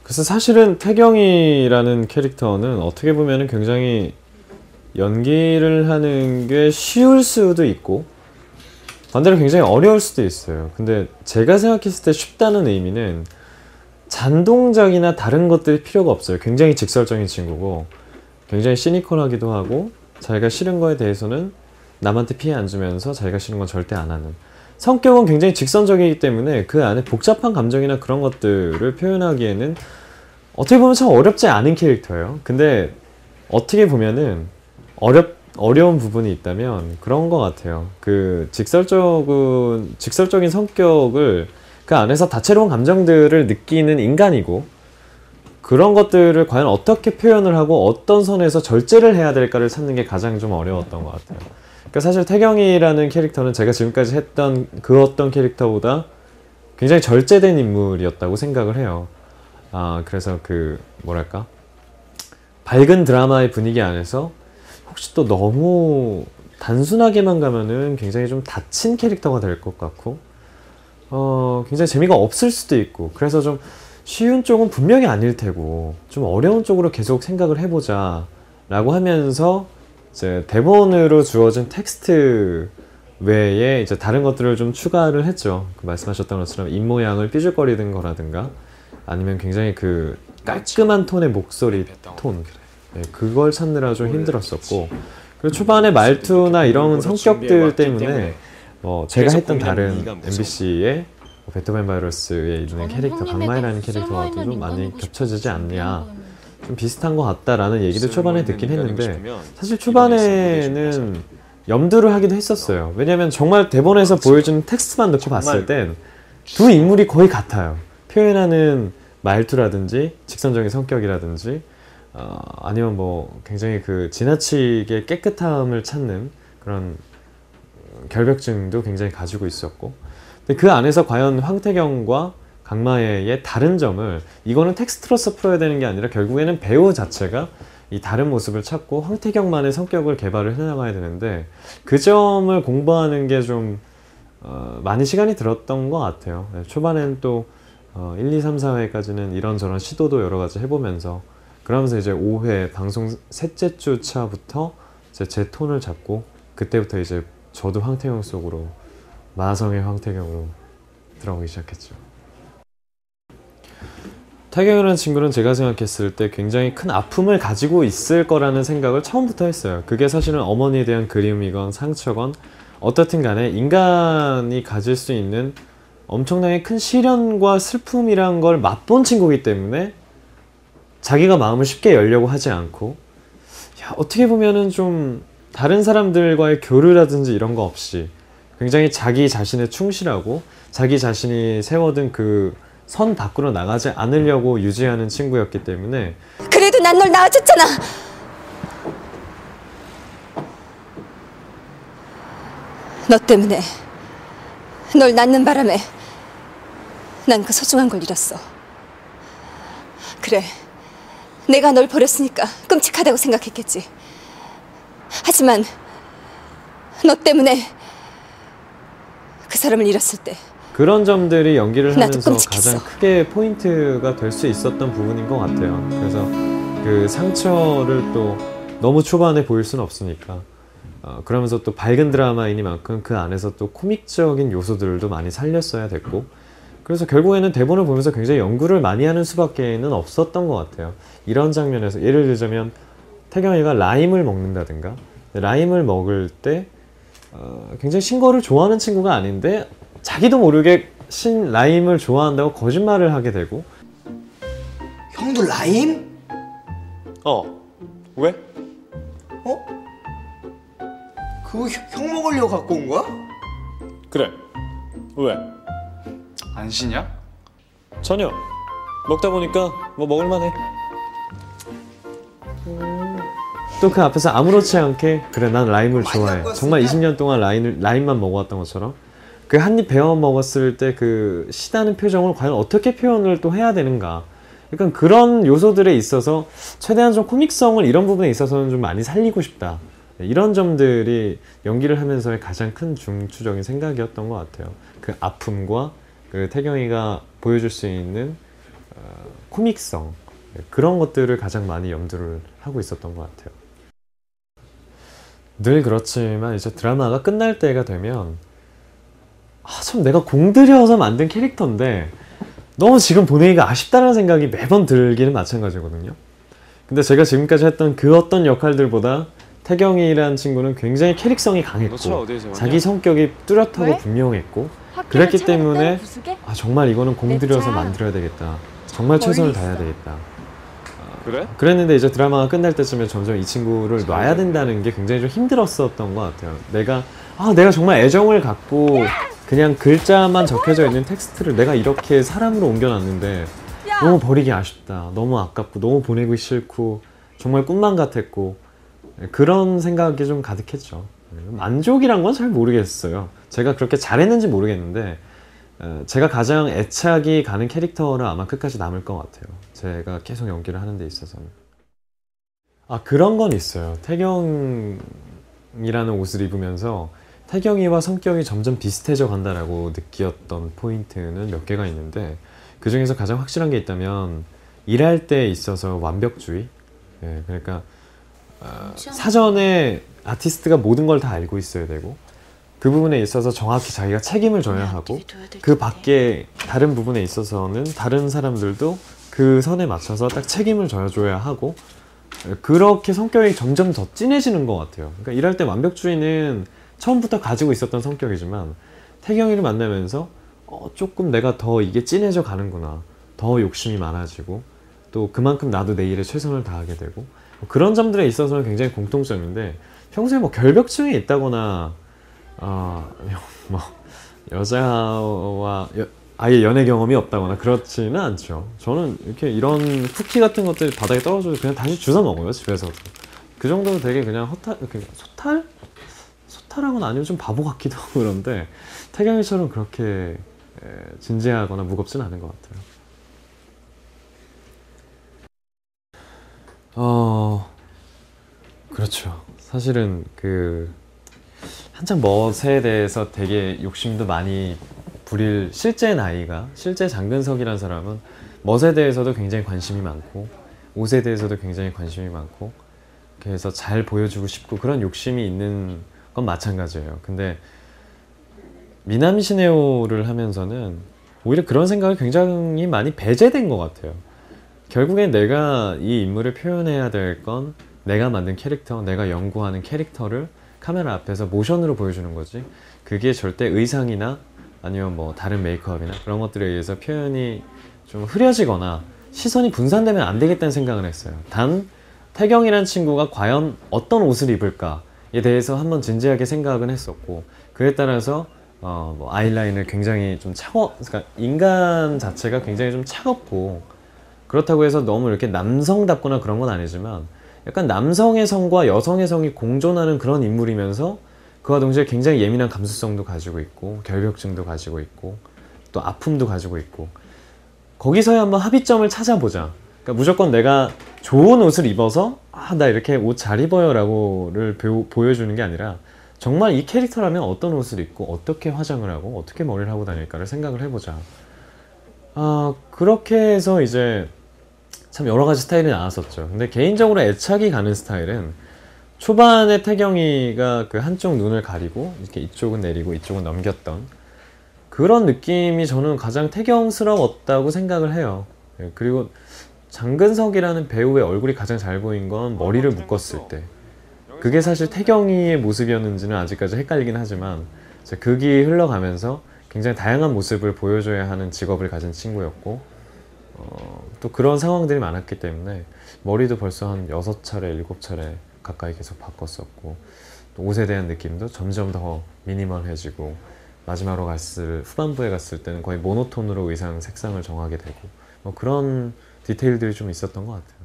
그래서 사실은 태경이라는 캐릭터는 어떻게 보면 굉장히 연기를 하는 게 쉬울 수도 있고 반대로 굉장히 어려울 수도 있어요. 근데 제가 생각했을 때 쉽다는 의미는 잔동작이나 다른 것들이 필요가 없어요. 굉장히 직설적인 친구고 굉장히 시니컬하기도 하고 자기가 싫은 거에 대해서는 남한테 피해 안 주면서 자기가 싫은 건 절대 안 하는, 성격은 굉장히 직선적이기 때문에 그 안에 복잡한 감정이나 그런 것들을 표현하기에는 어떻게 보면 참 어렵지 않은 캐릭터예요. 근데 어떻게 보면은 어려운 부분이 있다면 그런 것 같아요. 그 직설적인 성격을 그 안에서 다채로운 감정들을 느끼는 인간이고 그런 것들을 과연 어떻게 표현을 하고 어떤 선에서 절제를 해야 될까를 찾는 게 가장 좀 어려웠던 것 같아요. 그러니까 사실 태경이라는 캐릭터는 제가 지금까지 했던 그 어떤 캐릭터보다 굉장히 절제된 인물이었다고 생각을 해요. 그래서 그 뭐랄까 밝은 드라마의 분위기 안에서 혹시 또 너무 단순하게만 가면은 굉장히 좀 닫힌 캐릭터가 될 것 같고 굉장히 재미가 없을 수도 있고, 그래서 좀 쉬운 쪽은 분명히 아닐 테고 좀 어려운 쪽으로 계속 생각을 해보자 라고 하면서 이제 대본으로 주어진 텍스트 외에 이제 다른 것들을 좀 추가를 했죠. 그 말씀하셨던 것처럼 입모양을 삐죽거리는 거라든가 아니면 굉장히 그 깔끔한 톤의 목소리 톤, 네, 그걸 찾느라 좀 힘들었었고, 그리고 초반에 말투나 이런 성격들 때문에 제가 했던 다른 MBC의 베토벤 바이러스에 있는 캐릭터 강마이라는 캐릭터와도 좀 많이 겹쳐지지 않냐, 좀 비슷한 것 같다라는 얘기도 초반에 듣긴 했는데 사실 초반에는 염두를 하기도 했었어요. 왜냐면 정말 대본에서 보여주는 텍스트만 넣고 봤을 땐 두 인물이 거의 같아요. 표현하는 말투라든지 직선적인 성격이라든지 아니면 뭐 굉장히 그 지나치게 깨끗함을 찾는 그런 결벽증도 굉장히 가지고 있었고, 근데 그 안에서 과연 황태경과 강마애의 다른 점을, 이거는 텍스트로서 풀어야 되는 게 아니라 결국에는 배우 자체가 이 다른 모습을 찾고 황태경만의 성격을 개발을 해나가야 되는데 그 점을 공부하는 게 좀 많이 시간이 들었던 것 같아요. 초반엔 또 1, 2, 3, 4회까지는 이런저런 시도도 여러 가지 해보면서 그러면서 이제 5회 방송 셋째 주 차부터 이제 제 톤을 잡고 그때부터 이제 저도 황태경 속으로, 마성의 황태경으로 들어가기 시작했죠. 태경이라는 친구는 제가 생각했을 때 굉장히 큰 아픔을 가지고 있을 거라는 생각을 처음부터 했어요. 그게 사실은 어머니에 대한 그리움이건 상처건 어떻든 간에 인간이 가질 수 있는 엄청나게 큰 시련과 슬픔이란 걸 맛본 친구이기 때문에 자기가 마음을 쉽게 열려고 하지 않고, 어떻게 보면은 좀 다른 사람들과의 교류라든지 이런 거 없이 굉장히 자기 자신에 충실하고 자기 자신이 세워둔 그 선 밖으로 나가지 않으려고 유지하는 친구였기 때문에. 그래도 난 널 낳아줬잖아. 너 때문에, 널 낳는 바람에 난 그 소중한 걸 잃었어. 그래, 내가 널 버렸으니까 끔찍하다고 생각했겠지. 하지만 너 때문에 그 사람을 잃었을 때 그런 점들이 연기를 하면서 가장 크게 포인트가 될 수 있었던 부분인 것 같아요. 그래서 그 상처를 또 너무 초반에 보일 수는 없으니까 그러면서 또 밝은 드라마이니만큼 그 안에서 또 코믹적인 요소들도 많이 살렸어야 됐고, 그래서 결국에는 대본을 보면서 굉장히 연구를 많이 하는 수밖에는 없었던 것 같아요. 이런 장면에서 예를 들자면 태경이가 라임을 먹는다든가, 라임을 먹을 때 굉장히 신 거를 좋아하는 친구가 아닌데 자기도 모르게 라임을 좋아한다고 거짓말을 하게 되고. 형도 라임? 왜? 그거 형 먹으려고 갖고 온 거야? 그래. 왜? 안 쉬냐? 전혀. 먹다 보니까 뭐 먹을만해. 또 그 앞에서 아무렇지 않게 그래 난 라임을 좋아해, 정말 20년 동안 라임만 먹어왔던 것처럼 그 한 입 베어 먹었을 때 그 시다는 표정을 과연 어떻게 표현을 또 해야 되는가, 약간 그런 요소들에 있어서 최대한 좀 코믹성을 이런 부분에 있어서는 좀 많이 살리고 싶다, 이런 점들이 연기를 하면서의 가장 큰 중추적인 생각이었던 것 같아요. 그 아픔과 그 태경이가 보여줄 수 있는 코믹성 그런 것들을 가장 많이 염두를 하고 있었던 것 같아요. 늘 그렇지만 이제 드라마가 끝날 때가 되면 참 내가 공들여서 만든 캐릭터인데 너무 지금 보내기가 아쉽다는 생각이 매번 들기는 마찬가지거든요. 근데 제가 지금까지 했던 그 어떤 역할들보다 태경이라는 친구는 굉장히 캐릭성이 강했고 자기 성격이 뚜렷하고 왜? 분명했고 학교를 그랬기 차렸다는 때문에 부수게? 정말 이거는 공들여서 내 차. 만들어야 되겠다. 정말 멀리 최선을 있어. 다해야 되겠다. 그래? 그랬는데 이제 드라마가 끝날 때쯤에 점점 이 친구를 놔야 된다는 게 굉장히 좀 힘들었었던 것 같아요. 내가 정말 애정을 갖고 그냥 글자만 적혀져 있는 텍스트를 내가 이렇게 사람으로 옮겨놨는데 너무 버리기 아쉽다. 너무 아깝고 너무 보내기 싫고 정말 꿈만 같았고 그런 생각이 좀 가득했죠. 만족이란 건 잘 모르겠어요. 제가 그렇게 잘했는지 모르겠는데 제가 가장 애착이 가는 캐릭터는 아마 끝까지 남을 것 같아요. 제가 계속 연기를 하는 데 있어서는. 그런 건 있어요. 태경이라는 옷을 입으면서 태경이와 성격이 점점 비슷해져 간다라고 느꼈던 포인트는 몇 개가 있는데 그 중에서 가장 확실한 게 있다면 일할 때 있어서 완벽주의. 그러니까 사전에 아티스트가 모든 걸 다 알고 있어야 되고 그 부분에 있어서 정확히 자기가 책임을 져야 하고 그 밖에 다른 부분에 있어서는 다른 사람들도 그 선에 맞춰서 딱 책임을 져줘야 하고 그렇게 성격이 점점 더 진해지는 것 같아요. 그러니까 일할 때 완벽주의는 처음부터 가지고 있었던 성격이지만 태경이를 만나면서 조금 내가 더 이게 진해져 가는구나. 더 욕심이 많아지고 또 그만큼 나도 내 일에 최선을 다하게 되고 그런 점들에 있어서는 굉장히 공통점인데 평소에 뭐 결벽증이 있다거나 뭐 여자와 아예 연애 경험이 없다거나 그렇지는 않죠. 저는 이렇게 이런 쿠키 같은 것들 바닥에 떨어져도 그냥 다시 주워 먹어요, 집에서도. 그 정도는 되게 그냥 소탈하거나 아니면 좀 바보 같기도 하고 그런데 태경이처럼 그렇게 진지하거나 무겁진 않은 것 같아요. 그렇죠. 사실은 한창 멋에 대해서 되게 욕심도 많이 부릴 실제 장근석이라는 사람은 멋에 대해서도 굉장히 관심이 많고 옷에 대해서도 굉장히 관심이 많고 그래서 잘 보여주고 싶고 그런 욕심이 있는 건 마찬가지예요. 근데 미나미 시네오를 하면서는 오히려 그런 생각이 굉장히 많이 배제된 것 같아요. 결국엔 내가 이 인물을 표현해야 될 건 내가 만든 캐릭터, 내가 연구하는 캐릭터를 카메라 앞에서 모션으로 보여주는 거지 그게 절대 의상이나 아니면 뭐 다른 메이크업이나 그런 것들에 의해서 표현이 좀 흐려지거나 시선이 분산되면 안 되겠다는 생각을 했어요. 단 태경이라는 친구가 과연 어떤 옷을 입을까에 대해서 한번 진지하게 생각은 했었고 그에 따라서 뭐 아이라인을 굉장히 좀 그러니까 인간 자체가 굉장히 좀 차갑고 그렇다고 해서 너무 이렇게 남성답거나 그런 건 아니지만 약간 남성의 성과 여성의 성이 공존하는 그런 인물이면서 그와 동시에 굉장히 예민한 감수성도 가지고 있고 결벽증도 가지고 있고 또 아픔도 가지고 있고 거기서야 한번 합의점을 찾아보자. 그러니까 무조건 내가 좋은 옷을 입어서 나 이렇게 옷 잘 입어요 라고를 보여주는 게 아니라 정말 이 캐릭터라면 어떤 옷을 입고 어떻게 화장을 하고 어떻게 머리를 하고 다닐까를 생각을 해보자. 그렇게 해서 이제 참 여러 가지 스타일이 나왔었죠. 근데 개인적으로 애착이 가는 스타일은 초반에 태경이가 그 한쪽 눈을 가리고 이렇게 이쪽은 내리고 이쪽은 넘겼던 그런 느낌이 저는 가장 태경스러웠다고 생각을 해요. 그리고 장근석이라는 배우의 얼굴이 가장 잘 보인 건 머리를 묶었을 때 그게 사실 태경이의 모습이었는지는 아직까지 헷갈리긴 하지만 극이 흘러가면서 굉장히 다양한 모습을 보여줘야 하는 직업을 가진 친구였고 또 그런 상황들이 많았기 때문에 머리도 벌써 한 6차례, 7차례 가까이 계속 바꿨었고 또 옷에 대한 느낌도 점점 더 미니멀해지고 마지막으로 후반부에 갔을 때는 거의 모노톤으로 의상 색상을 정하게 되고 뭐 그런 디테일들이 좀 있었던 것 같아요.